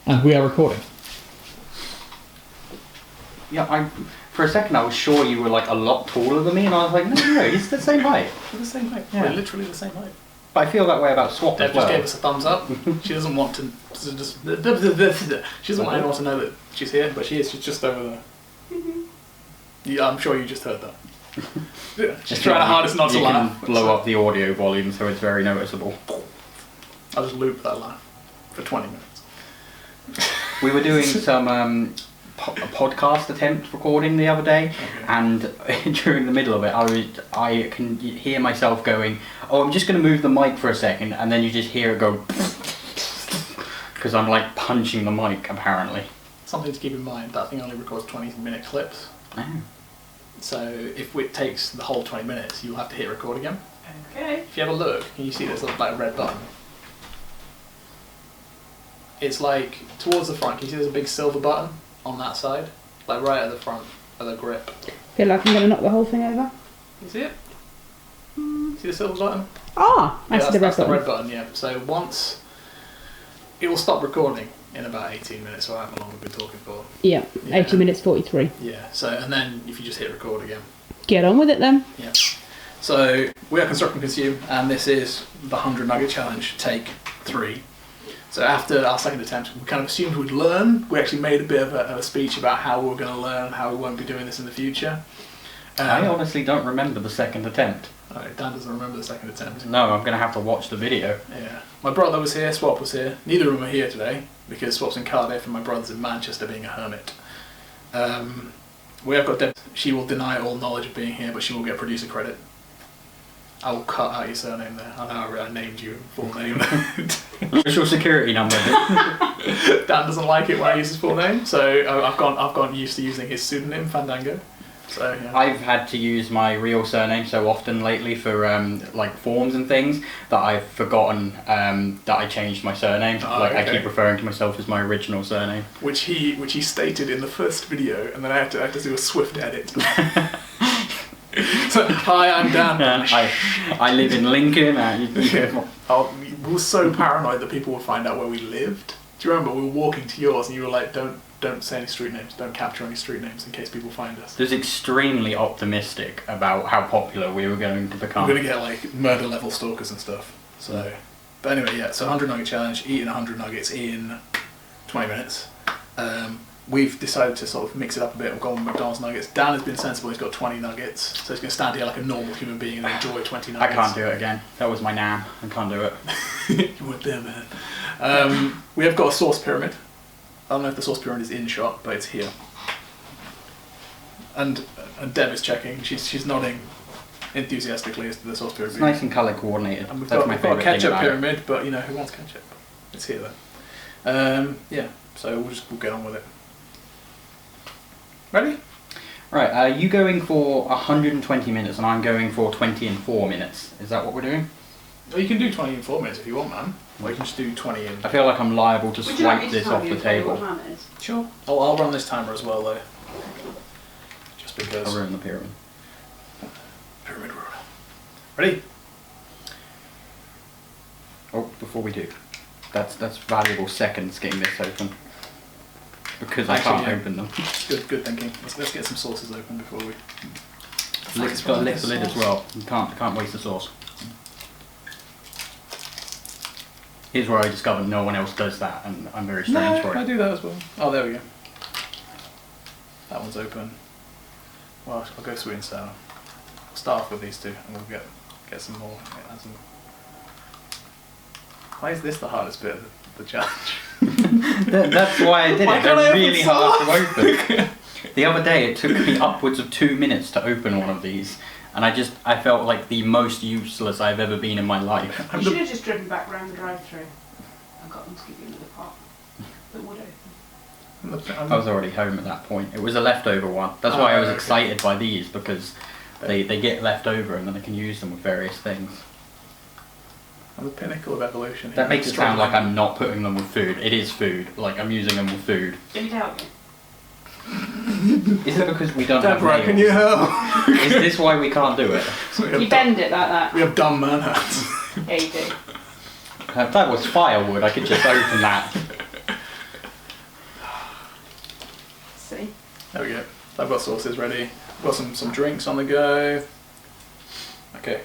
And we are recording. Yeah, for a second I was sure you were like a lot taller than me, and I was like, no, he's the same height. We're the same height. Yeah. We're literally the same height. But I feel that way about Swap Deb as well. just gave us a thumbs up. She doesn't want to just. She doesn't want anyone to know that she's here, but she is. She's just over there. Yeah, I'm sure you just heard that. She's trying her hardest not to laugh. You can blow up the audio volume so it's very noticeable. I'll just loop that laugh for 20 minutes. We were doing some a podcast attempt recording the other day, and during the middle of it, I can hear myself going, "Oh, I'm just going to move the mic for a second," and then you just hear it go, because I'm like punching the mic apparently. Something to keep in mind: that thing only records 20-minute clips. Oh. So if it takes the whole 20 minutes, you'll have to hit record again. Okay. If you have a look, can you see this little like red button? It's like towards the front. Can you see there's a big silver button on that side? Like right at the front of the grip. Feel like I'm going to knock the whole thing over. You see it? See the silver button? Ah, I see the red that's button. the red button, yeah. So once it will stop recording in about 18 minutes, or however long we've been talking for. Yeah, 80 minutes 43. Yeah, so and then if you just hit record again. Get on with it then. Yeah. So we are Construct and Consume, and this is the 100 Nugget Challenge, take 3. So after our second attempt, we kind of assumed we'd learn. We actually made a bit of a speech about how we were going to learn, how we won't be doing this in the future. I honestly don't remember the second attempt. Dan doesn't remember the second attempt. No, I'm going to have to watch the video. Yeah. My brother was here, Swap was here. Neither of them are here today, because Swap's in Cardiff and my brother's in Manchester being a hermit. We have got Deb. She will deny all knowledge of being here, but she will get producer credit. I will cut out your surname there. I know I named you full name. Social security number. Dan doesn't like it when I use his full name, so I've gone used to using his pseudonym, Fandango. So yeah. I've had to use my real surname so often lately for like forms and things that I've forgotten that I changed my surname. I keep referring to myself as my original surname. Which he stated in the first video, and then I had to do a swift edit. So, hi, I'm Dan. I live in Lincoln. We were so paranoid that people would find out where we lived. Do you remember we were walking to yours and you were like, don't say any street names, don't capture any street names in case people find us. I was extremely optimistic about how popular we were going to become. We're going to get like murder level stalkers and stuff. So, but anyway, yeah. So 100 nugget challenge, eating 100 nuggets in 20 minutes. We've decided to sort of mix it up a bit. We've gone with McDonald's nuggets. Dan has been sensible. He's got 20 nuggets, so he's going to stand here like a normal human being and enjoy 20 nuggets. I can't do it again. That was my nam. I can't do it. You weren't there, man. We have got a sauce pyramid. I don't know if the sauce pyramid is in shot, but it's here. And Deb is checking. She's nodding enthusiastically as to the sauce pyramid. It's nice and colour coordinated. And we've That's got, my we've got a favourite thing ketchup about it. pyramid, but you know who wants ketchup? It's here though. Yeah. So we'll get on with it. Ready? Right, you going for 120 minutes and I'm going for 20 and 4 minutes. Is that what we're doing? Well, you can do 20 in 4 minutes if you want, man. Or you can just do 20 in... I feel like I'm liable to swipe this off the table. Sure. I'll run this timer as well, though. Just because... I'll ruin the pyramid. Pyramid rule. Ready? Oh, before we do. That's valuable seconds getting this open. Because I can't open them. Good thinking. Let's get some sauces open before we... It's got to lift the lid as well. You can't waste the sauce. Here's where I discovered no one else does that, and I'm very strange for it. I do that as well. Oh, there we go. That one's open. Well, I'll go sweet and sour. We'll start off with these two, and we'll get some more. Add some... Why is this the hardest bit of the challenge? That's why I did it. They're really hard to open. The other day it took me upwards of 2 minutes to open one of these, and I felt like the most useless I've ever been in my life. You should have just driven back round the drive-through and got them to give you another pot that would open. I was already home at that point. It was a leftover one. That's why I was excited by these, because they get left over and then I can use them with various things. I'm the pinnacle of evolution here. That makes it sound like I'm not putting them with food. It is food. Like, I'm using them with food. Do you need to help me? Is it because we don't have Deborah, nails? can you help? Is this why we can't do it? You bend it like that. We have dumb man hands. Yeah, you do. If that was firewood, I could just open that. There we go. I've got sauces ready. I've got some drinks on the go. Okay.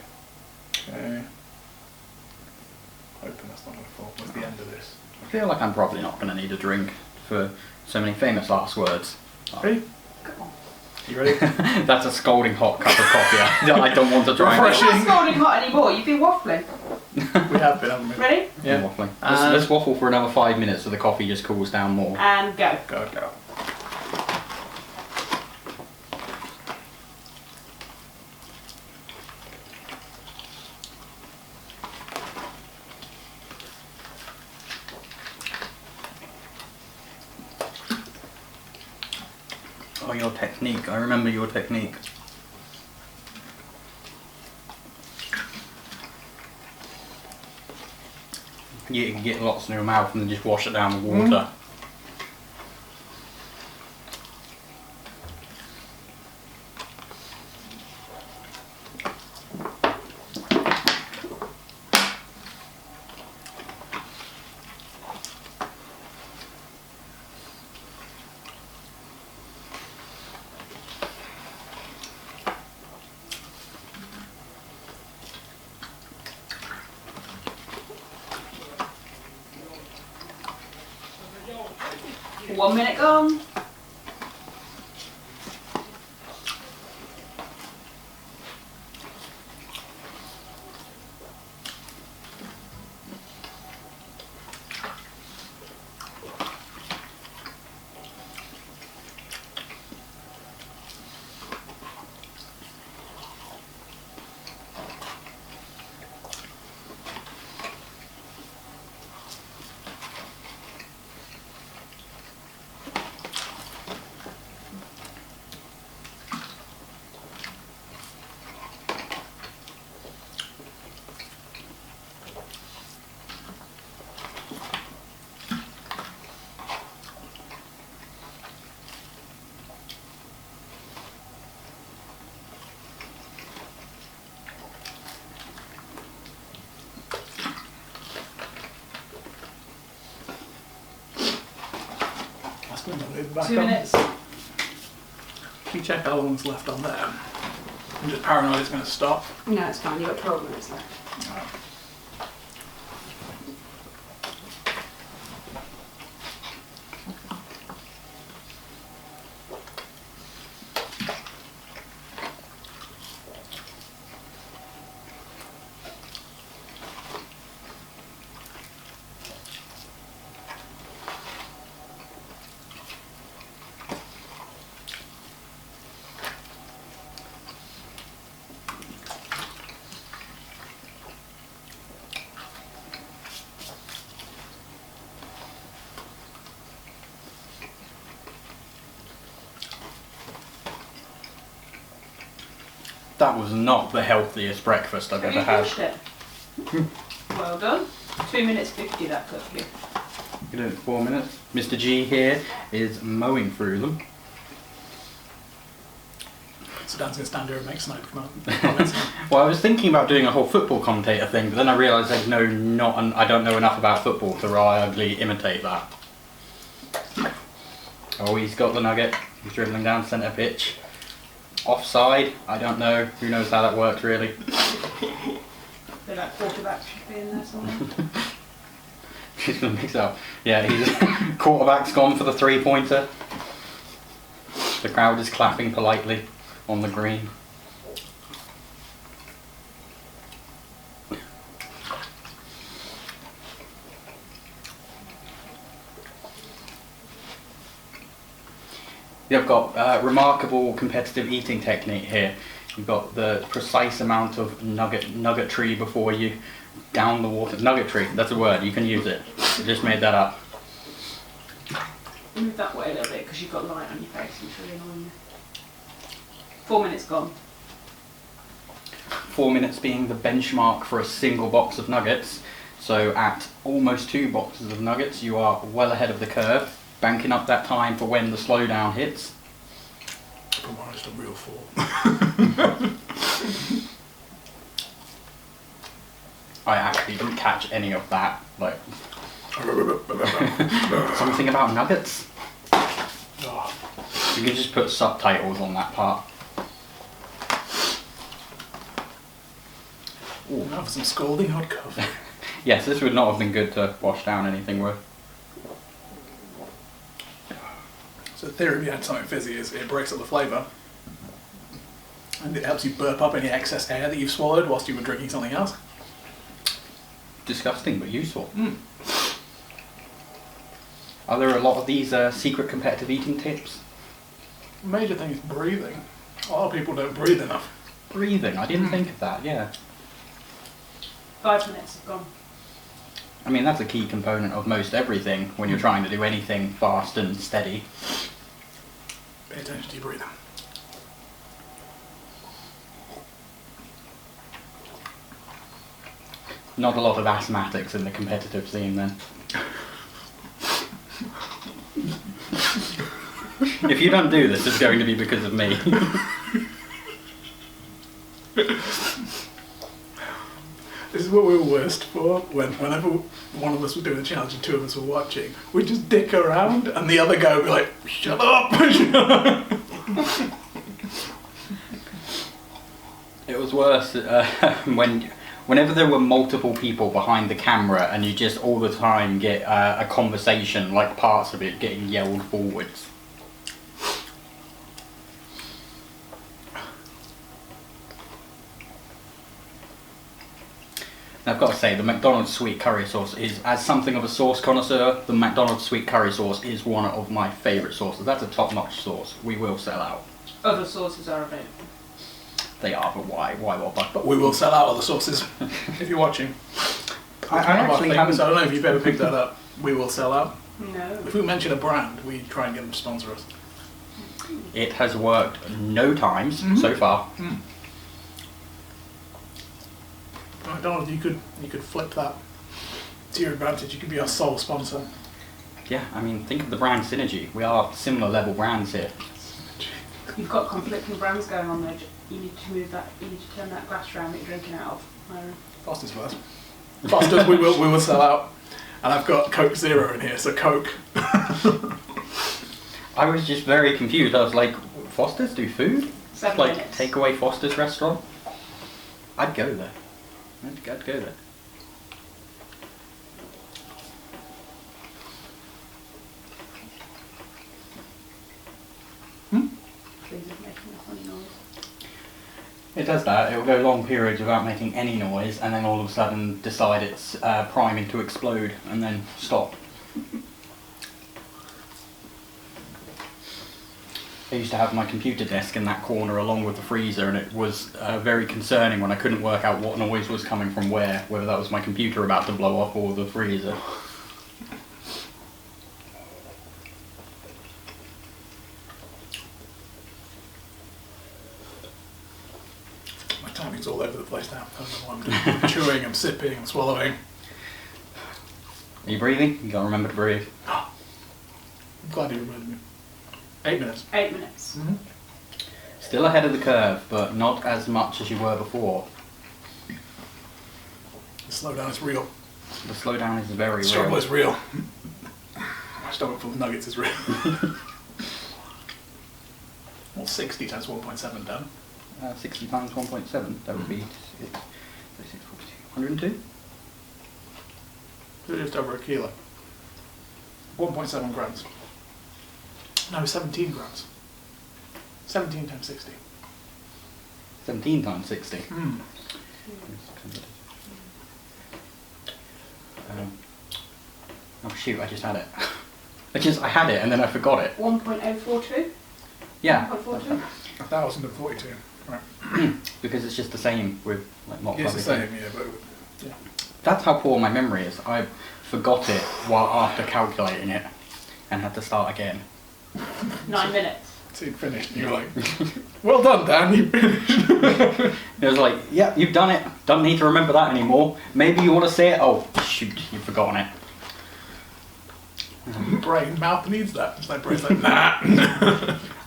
Hoping that's not going to fall at the end of this. I feel like I'm probably not going to need a drink for so many famous last words. Ready? Come on. You ready? That's a scalding hot cup of coffee. I don't want to try You're Refreshing. not scalding hot anymore. You've been waffling. We have been, haven't we? Ready? Yeah. Waffling. Let's waffle for another 5 minutes so the coffee just cools down more. And go. Go. Oh, your technique. I remember your technique. You can get lots in your mouth and then just wash it down with water. One minute gone. That's good. Back 2 on. minutes. Can you check how long's left on there? I'm just paranoid it's going to stop. No, it's fine. You've got 12 minutes left. That was not the healthiest breakfast I've Have ever you had. finished it? Well done. 2 minutes 50 that took you. You're doing it 4 minutes. Mr. G here is mowing through them. So Dan's going to stand here and make snipe comments. Well, I was thinking about doing a whole football commentator thing, but then I realised I don't know enough about football to reliably imitate that. Oh, he's got the nugget. He's dribbling down centre pitch. Offside, I don't know. Who knows how that works really? Feel like quarterback should be in there somewhere. He's going to mix it up. Yeah, he's quarterback's gone for the 3-pointer. The crowd is clapping politely on the green. You've got remarkable competitive eating technique here. You've got the precise amount of nuggetry before you down the water. Nuggetry, that's a word, you can use it. I just made that up. Move that way a little bit because you've got light on your face and it's really annoying you. 4 minutes gone. 4 minutes being the benchmark for a single box of nuggets. So at almost 2 boxes of nuggets, you are well ahead of the curve, banking up that time for when the slowdown hits. If I'm honest, a real fool. I actually didn't catch any of that. Like something about nuggets. Oh, You can just put subtitles on that part. Ooh, now for some scalding hot coffee. Yes, this would not have been good to wash down anything with. So the theory behind something fizzy is it breaks up the flavour and it helps you burp up any excess air that you've swallowed whilst you were drinking something else. Disgusting, but useful. Mm. Are there a lot of these secret competitive eating tips? Major thing is breathing. A lot of people don't breathe enough. Breathing, I didn't think of that, yeah. 5 minutes have gone. I mean, that's a key component of most everything when you're trying to do anything fast and steady. Pay attention to your breathing. Not a lot of asthmatics in the competitive scene then. If you don't do this, it's going to be because of me. This is what we were worst for. Whenever one of us was doing a challenge and two of us were watching, we'd just dick around and the other guy would be like, shut up! Shut up. It was worse whenever there were multiple people behind the camera and you just all the time get a conversation, like parts of it getting yelled forwards. I've got to say, the McDonald's sweet curry sauce is, as something of a sauce connoisseur, the McDonald's sweet curry sauce is one of my favourite sauces. That's a top-notch sauce. We will sell out. Other sauces are available. They are, but why? Why bother? But we will sell out other sauces if you're watching. I actually haven't. So I don't know if you've ever picked that up. We will sell out. No. If we mention a brand, we try and get them to sponsor us. It has worked no times so far. Mm. McDonald's, you could flip that to your advantage. You could be our sole sponsor. Yeah, I mean, think of the brand synergy. We are similar level brands here. You've got conflicting brands going on though. You need to move that. You need to turn that glass around that you're drinking out of. Myron. Foster's first. Foster's, we will sell out. And I've got Coke Zero in here, so Coke. I was just very confused. I was like, Foster's do food? 7 Like, minutes. take away Foster's restaurant? I'd go there. I'd go there. Please don't make a funny noise. It does that. It will go long periods without making any noise, and then all of a sudden decide it's priming to explode, and then stop. I used to have my computer desk in that corner along with the freezer, and it was very concerning when I couldn't work out what noise was coming from where, whether that was my computer about to blow up or the freezer. My timing's all over the place now. I don't know what I'm doing. I'm chewing, I'm sipping, I'm swallowing. Are you breathing? You gotta remember to breathe. I'm glad you reminded me. 8 minutes. 8 minutes. Mm-hmm. Still ahead of the curve, but not as much as you were before. The slowdown is real. The slowdown is very The struggle real. is real. My stomach full of nuggets is real. What's 60 times 1.7 done? 60 times 1.7, that would be 102? So just over a kilo. 1.7 grams. No, 17 grams. 17 times 60. 17 times 60. Mm. Oh shoot, I just had it. I had it and then I forgot it. 1.042? Yeah. 1.42? 1,042. Right. Because it's just the same with like multiple. It's the same, yeah, but yeah. That's how poor my memory is. I forgot it while after calculating it and had to start again. 9 minutes. So you'd finished and you're like, well done, Dan, you finished. It was like, yeah, you've done it. Don't need to remember that anymore. Maybe you want to say it. Oh, shoot, you've forgotten it. Brain, mouth needs that. It's like brain's like, nah.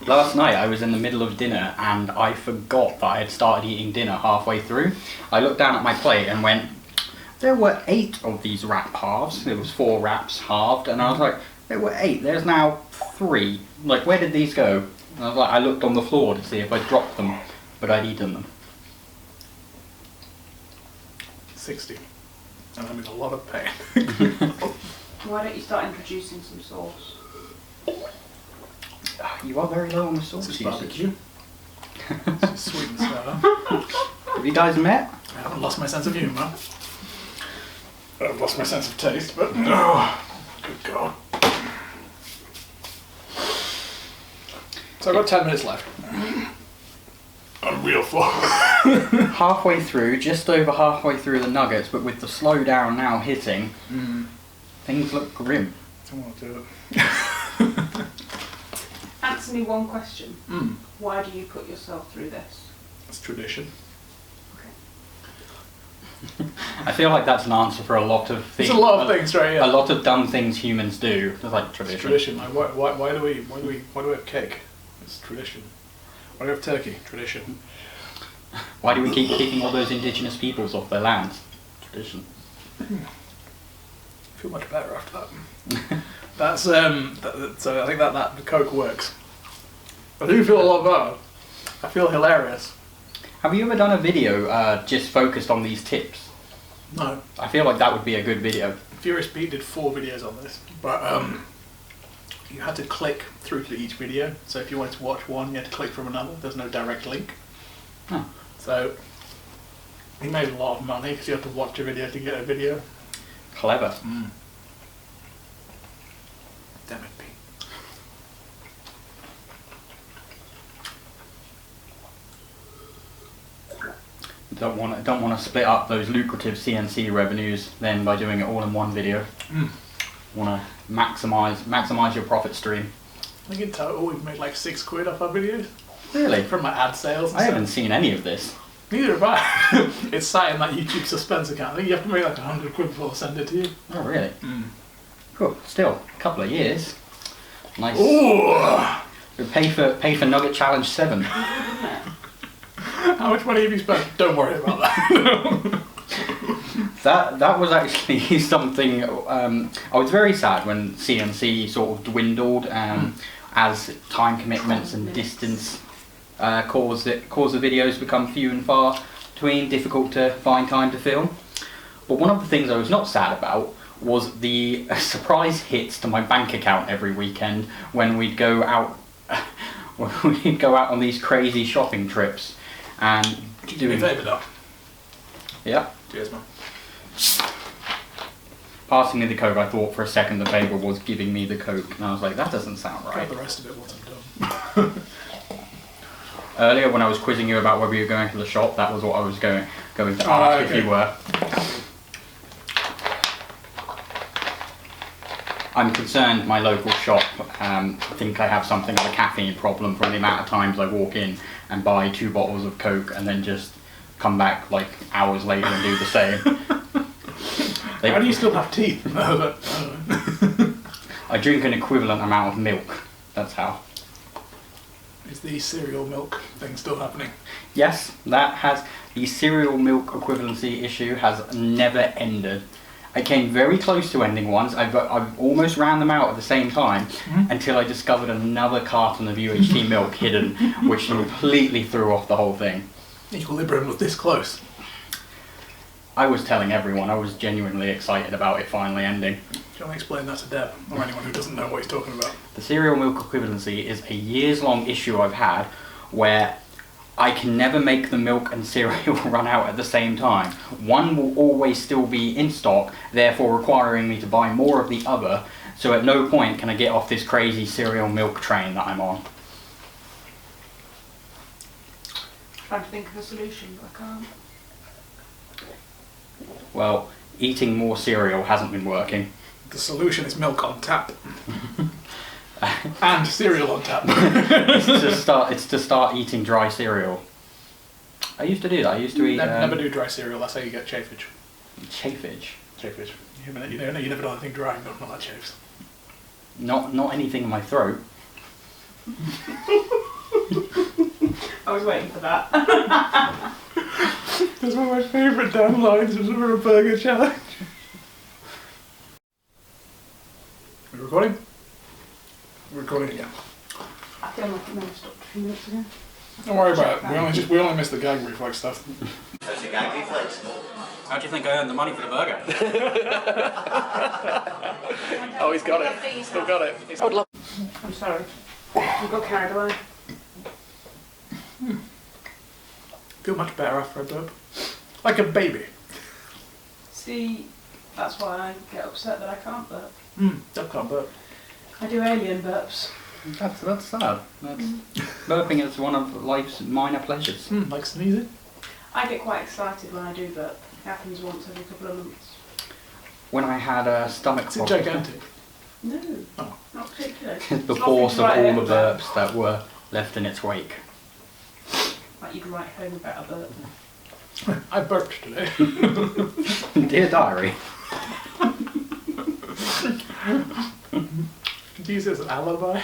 Last night I was in the middle of dinner and I forgot that I had started eating dinner halfway through. I looked down at my plate and went, there were 8 of these wrap halves. There was 4 wraps halved and I was like, there were 8. There's now 3. Like, where did these go? And I looked on the floor to see if I'd dropped them, but I'd eaten them. 60. And I'm in a lot of pain. Why don't you start introducing some sauce? You are very low on the sauce This is usage. barbecue. This is sweet and sour. Have you guys met? I haven't lost my sense of humour. I've lost my sense of taste, but oh, good God. So I've got 10 minutes left. I'm real full. Halfway through, just over halfway through the nuggets, but with the slow down now hitting, things look grim. I want to do it. Answer me one question. Mm. Why do you put yourself through this? It's tradition. I feel like that's an answer for a lot of things. It's a lot of things, right? Yeah. A lot of dumb things humans do. It's like It's tradition. tradition. Like, why do we have cake? It's tradition. Why do we have turkey? Tradition. Why do we keep kicking all those indigenous peoples off their lands? Tradition. I feel much better after that. That's so I think that the Coke works. I do feel a lot better. I feel hilarious. Have you ever done a video just focused on these tips? No. I feel like that would be a good video. Furious Pete did 4 videos on this, but you had to click through to each video. So if you wanted to watch one, you had to click from another. There's no direct link. Huh. So he made a lot of money because you had to watch a video to get a video. Clever. Damn it, Pete. Don't want to split up those lucrative CNC revenues then by doing it all in one video. Want to maximize your profit stream. I think in total we've made like £6 off our videos. Really? From my ad sales and I stuff. haven't seen any of this. Neither have I. It's sat in that YouTube suspense account. I think you have to make like £100 before I send it to you. Oh really? Cool. Still, a couple of years. Nice. Ooh! Pay for Nugget Challenge 7. How much money have you spent? Don't worry about that. That was actually something. I was very sad when CNC sort of dwindled as time commitments and distance caused the videos become few and far between, difficult to find time to film. But one of the things I was not sad about was the surprise hits to my bank account every weekend when we'd go out. When we'd go out on these crazy shopping trips and Do me a favour, Doc. Yeah. Cheers, man. Passing me the Coke, I thought for a second the favour was giving me the Coke, and I was like, that doesn't sound right. Grab the rest of it once I'm done. Earlier, when I was quizzing you about whether you were going to the shop, that was what I was going to ask if you were. I'm concerned my local shop think I have something of a caffeine problem from the amount of times I walk in and buy 2 bottles of Coke and then just come back like hours later and do the same. How do you still have teeth? I drink an equivalent amount of milk. That's how. Is the cereal milk thing still happening? Yes, the cereal milk equivalency issue has never ended. I came very close to ending once. I've almost ran them out at the same time until I discovered another carton of UHT milk hidden, which completely threw off the whole thing. Equilibrium was this close. I was telling everyone I was genuinely excited about it finally ending. Do you want to explain that to Deb, or anyone who doesn't know what he's talking about? The cereal milk equivalency is a years-long issue I've had where I can never make the milk and cereal run out at the same time. One will always still be in stock, therefore requiring me to buy more of the other, so at no point can I get off this crazy cereal milk train that I'm on. Trying to think of a solution, but I can't. Well, eating more cereal hasn't been working. The solution is milk on tap. And cereal on tap. It's to start eating dry cereal. I used to do that. I used to eat... Never do dry cereal, that's how you get chafage. Chafage? Chafage. You never done anything dry, not that chafes. Not anything in my throat. I was waiting for that. That's one of my favourite damn lines for a burger challenge. Are we recording? We're recording again. feel like it may have stopped a few minutes ago. Don't worry about it. We only missed the gag reflex stuff. That's a gag reflex. How do you think I earned the money for the burger? Oh, he's got it. Still got it. I would love. I'm sorry. We got carried away. Feel much better after I burp. Like a baby. See, that's why I get upset that I can't burp. Duck can't burp. I do alien burps. That's sad. Burping is one of life's minor pleasures. Like sneezing. I get quite excited when I do burp. It happens once every couple of months. When I had a stomach Is it problem, gigantic? No, Oh. not particularly. the It's force of nothing to write all home the about. burps that were left in its wake. Like you'd write home about a burp. I burped today. Dear diary. Could you use it as an alibi?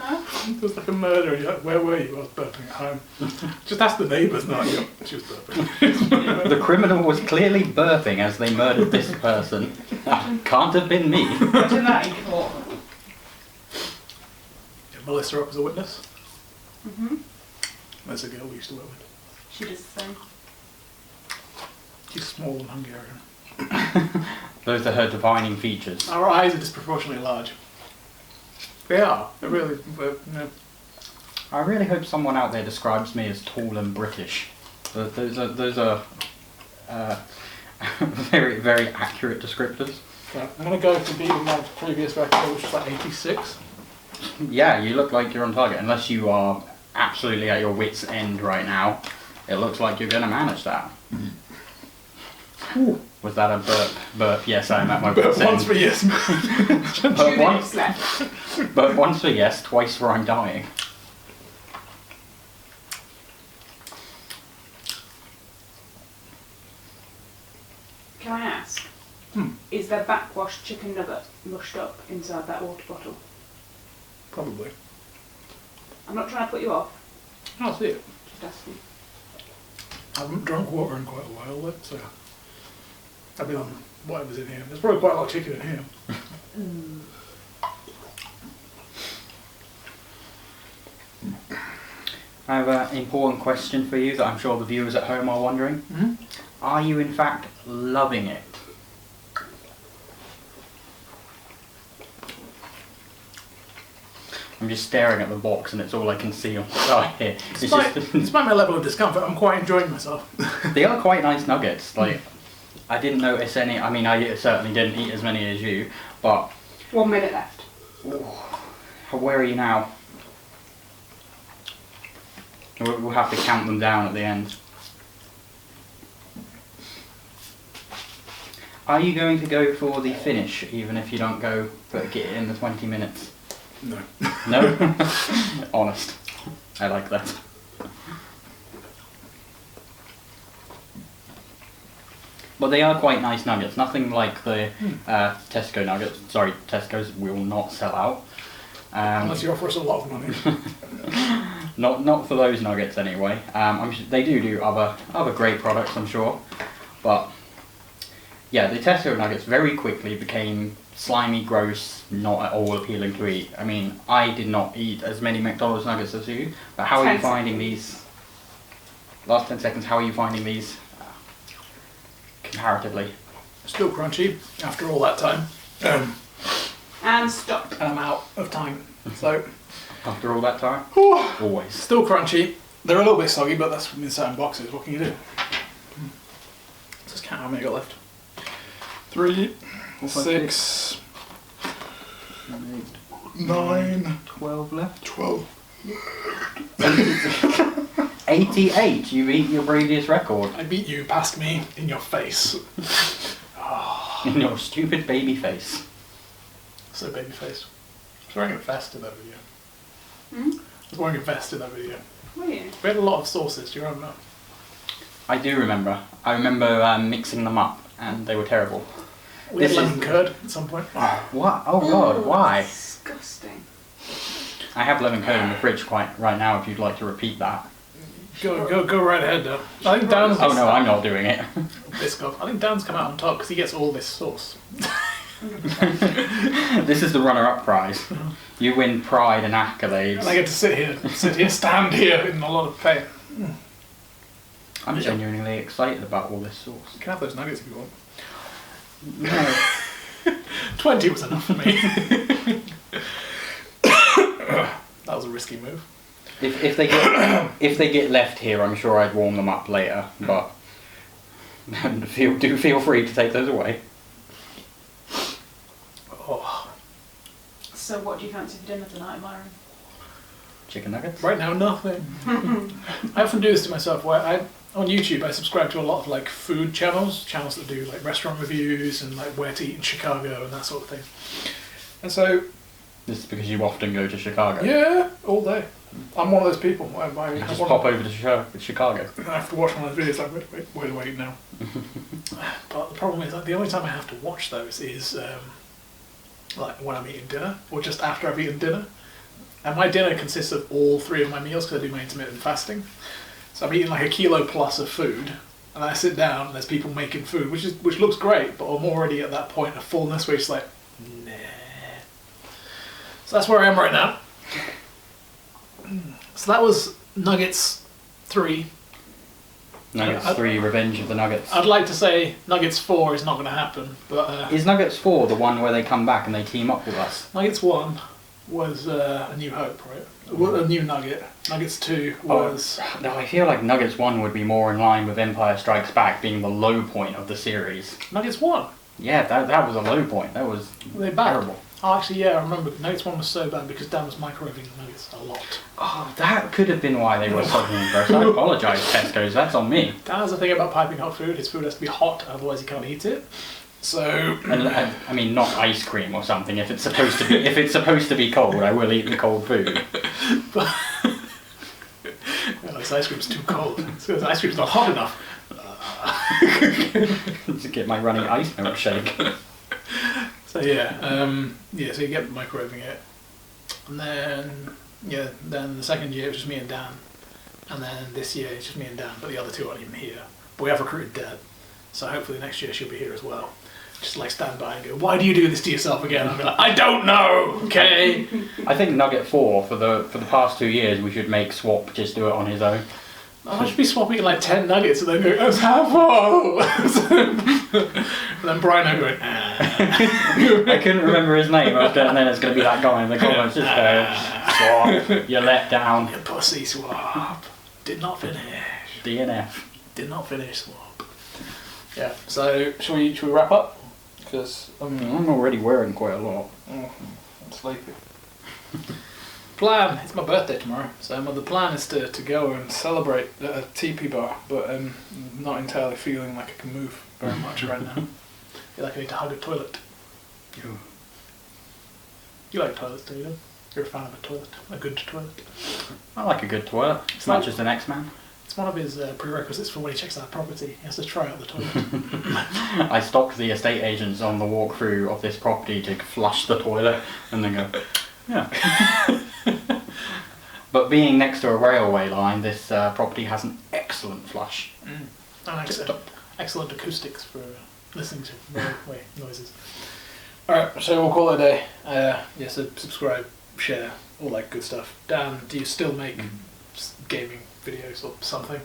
Huh? It was like a murder and you're like, where were you? I was burping at home. Just ask the neighbours, not you. She was burping. The criminal was clearly burping as they murdered this person. Can't have been me. Imagine that in court. Yeah, Melissa up as a witness. Mhm. There's a girl we used to work with. She does the same. She's small and Hungarian. Those are her defining features. Our eyes are disproportionately large. They are. They're really. I really hope someone out there describes me as tall and British. Those are very, very accurate descriptors. Right, I'm going to go for beating my previous record, which was like 86. Yeah, you look like you're on target, unless you are absolutely at your wit's end right now. It looks like you're going to manage that. Ooh. Was that a burp? Burp, yes, I'm at my But wit's once end. for yes. 2 Burp minutes once, left. burp once for yes, twice for I'm dying. Can I ask? Is there backwash chicken nugget mushed up inside that water bottle? Probably. I'm not trying to put you off. I'll see it. Just asking. I haven't drunk water in quite a while, though, so I've been on whatever's in here. There's probably quite a lot of chicken in here. I have an important question for you that I'm sure the viewers at home are wondering. Are you in fact loving it? I'm just staring at the box and it's all I can see on the side here. It's Despite my level of discomfort, I'm quite enjoying myself. they are quite nice nuggets. Like, I didn't notice any. I mean, I certainly didn't eat as many as you, but 1 minute left. where are you now? We'll have to count them down at the end. Are you going to go for the finish, even if you don't go but get it in the 20 minutes? No. No? Honest. I like that. But they are quite nice nuggets. Nothing like the Tesco nuggets. Sorry, Tesco's will not sell out. Unless you offer us a lot of money. Not for those nuggets anyway. They do other great products, I'm sure. But yeah, the Tesco nuggets very quickly became slimy, gross, not at all appealing to eat. I mean, I did not eat as many McDonald's nuggets as you, but how are you finding these? Last 10 seconds, how are you finding these comparatively? Still crunchy after all that time. And stop. And I'm out of time. So, After all that time? Always. still crunchy. They're a little bit soggy, but that's from inside boxes. What can you do? Just count how many I got left. 3, 6, 9, 12 left. 12. 88, you beat your previous record. I beat you past me in your face. In your stupid baby face. So baby face. I was wearing a vest in that video. Hmm? I was wearing a vest in that video. Were you? We had a lot of sauces, do you remember? I do remember. I remember mixing them up and they were terrible. We had This is- lemon curd at some point. What? Oh god, why? Disgusting. I have lemon curd in the fridge right now if you'd like to repeat that. Go right ahead, though. I think Dan's Oh no, I'm not doing it. Biscoff. I think Dan's come out on top because he gets all this sauce. 100%. This is the runner-up prize. You win pride and accolades. And I get to sit here, stand here in a lot of pain. I'm genuinely excited about all this sauce. You can have those nuggets if you want. No. 20 was enough for me. That was a risky move. If they get left here, I'm sure I'd warm them up later. But do feel free to take those away. Oh. So what do you fancy for dinner tonight, Myron? Chicken nuggets. Right now, nothing. I often do this to myself. Where on YouTube, I subscribe to a lot of like food channels that do like restaurant reviews and like where to eat in Chicago and that sort of thing. And so, This is because you often go to Chicago. yeah, all day. I'm one of those people. You just pop over to Chicago. I have to watch one of those videos like, wait now. But the problem is, like, the only time I have to watch those is like when I'm eating dinner or just after I've eaten dinner. And my dinner consists of all 3 of my meals because I do my intermittent fasting. So I'm eating like a kilo plus of food, and I sit down and there's people making food, which looks great, but I'm already at that point of fullness where it's like, nah. So that's where I am right now. So that was Nuggets 3. Nuggets 3, Revenge of the Nuggets. I'd like to say Nuggets 4 is not going to happen, but Is Nuggets 4 the one where they come back and they team up with us? Nuggets 1 was A New Hope, right? A New Nugget. Nuggets 2 was... No, I feel like Nuggets 1 would be more in line with Empire Strikes Back being the low point of the series. Nuggets 1. Yeah, that was a low point. That was Were they bad? terrible. Oh, actually, yeah, I remember. Nuggets 1 was so bad because Dan was microwaving the nuggets a lot. Oh, that could have been why they were suddenly gross. I apologise, Tesco's. That's on me. Dan has a thing about piping hot food. His food has to be hot, otherwise he can't eat it. So... And I mean, not ice cream or something. If it's supposed to be cold, I will eat the cold food. But this ice cream's too cold. This ice cream's not hot enough. To get my runny ice milkshake. So yeah, so you get microwaving it, and then the second year it was just me and Dan, and then this year it's just me and Dan, but the other 2 aren't even here. But we have recruited Deb, so hopefully next year she'll be here as well. Just like stand by and go, why do you do this to yourself again? I'll be like, I don't know, okay? I think Nugget 4 for the past 2 years we should make Swap just do it on his own. I should be swapping like 10 nuggets and then go, let's have full. And then Brian going, I couldn't remember his name, and then it's going to be that guy in the comments just go, Swap, you're let down. you pussy Swap. Did not finish. DNF. Did not finish Swap. Yeah, so shall we wrap up? Because I'm already wearing quite a lot. I'm sleepy. Plan, it's my birthday tomorrow, so the plan is to go and celebrate at a TP bar, but I'm not entirely feeling like I can move very much right now. I feel like I need to hug a toilet. You like toilets, do you? You're a fan of a toilet, a good toilet. I like a good toilet, as much as the next man. It's one of his prerequisites for when he checks out a property. He has to try out the toilet. I stopped the estate agents on the walkthrough of this property to flush the toilet and then go, yeah. But being next to a railway line, this property has an excellent flush. And excellent acoustics for listening to railway noises. Alright, so we'll call it a day. So subscribe, share, all that good stuff. Dan, do you still make gaming videos or something?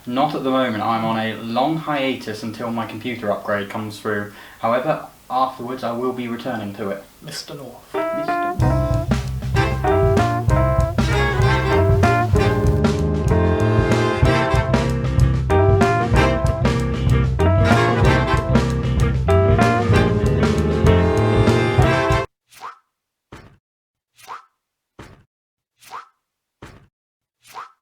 Not at the moment. I'm on a long hiatus until my computer upgrade comes through. However, afterwards I will be returning to it. Mr. North.